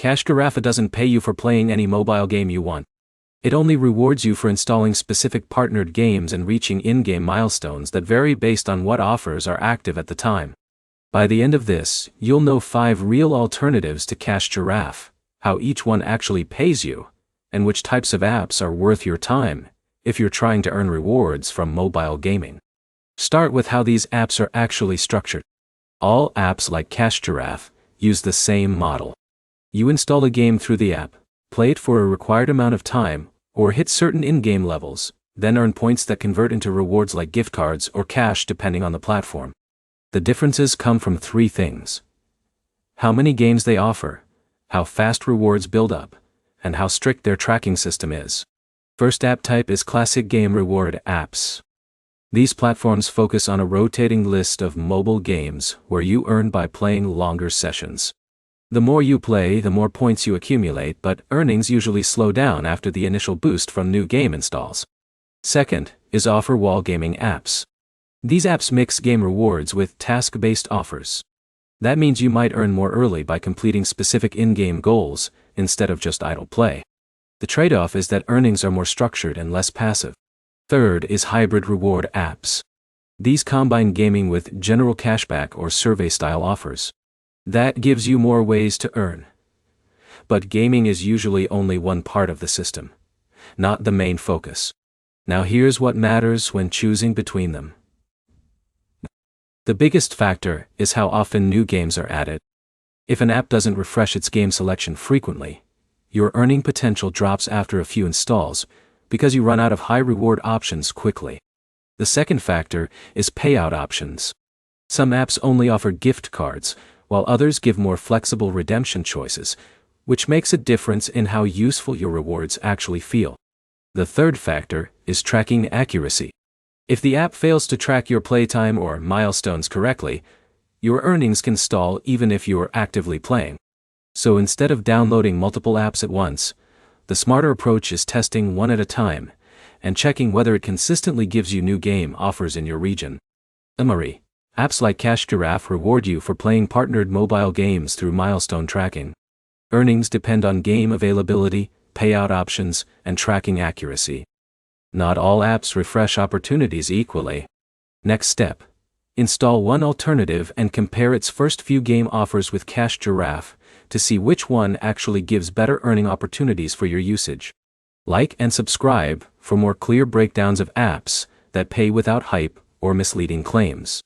Giraffe doesn't pay you for playing any mobile game you want. It only rewards you for installing specific partnered games and reaching in-game milestones that vary based on what offers are active at the time. By the end of this, you'll know 5 real alternatives to Giraffe, how each one actually pays you, and which types of apps are worth your time if you're trying to earn rewards from mobile gaming. Start with how these apps are actually structured. All apps like Giraffe use the same model. You install a game through the app, play it for a required amount of time, or hit certain in-game levels, then earn points that convert into rewards like gift cards or cash depending on the platform. The differences come from 3 things: how many games they offer, how fast rewards build up, and how strict their tracking system is. First app type is classic game reward apps. These platforms focus on a rotating list of mobile games where you earn by playing longer sessions. The more you play, the more points you accumulate, but earnings usually slow down after the initial boost from new game installs. Second is offer wall gaming apps. These apps mix game rewards with task-based offers. That means you might earn more early by completing specific in-game goals instead of just idle play. The trade-off is that earnings are more structured and less passive. Third is hybrid reward apps. These combine gaming with general cashback or survey-style offers. That gives you more ways to earn. But gaming is usually only one part of the system, not the main focus. Now here's what matters when choosing between them. The biggest factor is how often new games are added. If an app doesn't refresh its game selection frequently, your earning potential drops after a few installs because you run out of high reward options quickly. The second factor is payout options. Some apps only offer gift cards, while others give more flexible redemption choices, which makes a difference in how useful your rewards actually feel. The third factor is tracking accuracy. If the app fails to track your playtime or milestones correctly, your earnings can stall even if you are actively playing. So instead of downloading multiple apps at once, the smarter approach is testing one at a time and checking whether it consistently gives you new game offers in your region. Summary: apps like Giraffe reward you for playing partnered mobile games through milestone tracking. Earnings depend on game availability, payout options, and tracking accuracy. Not all apps refresh opportunities equally. Next step: install one alternative and compare its first few game offers with Giraffe to see which one actually gives better earning opportunities for your usage. Like and subscribe for more clear breakdowns of apps that pay without hype or misleading claims.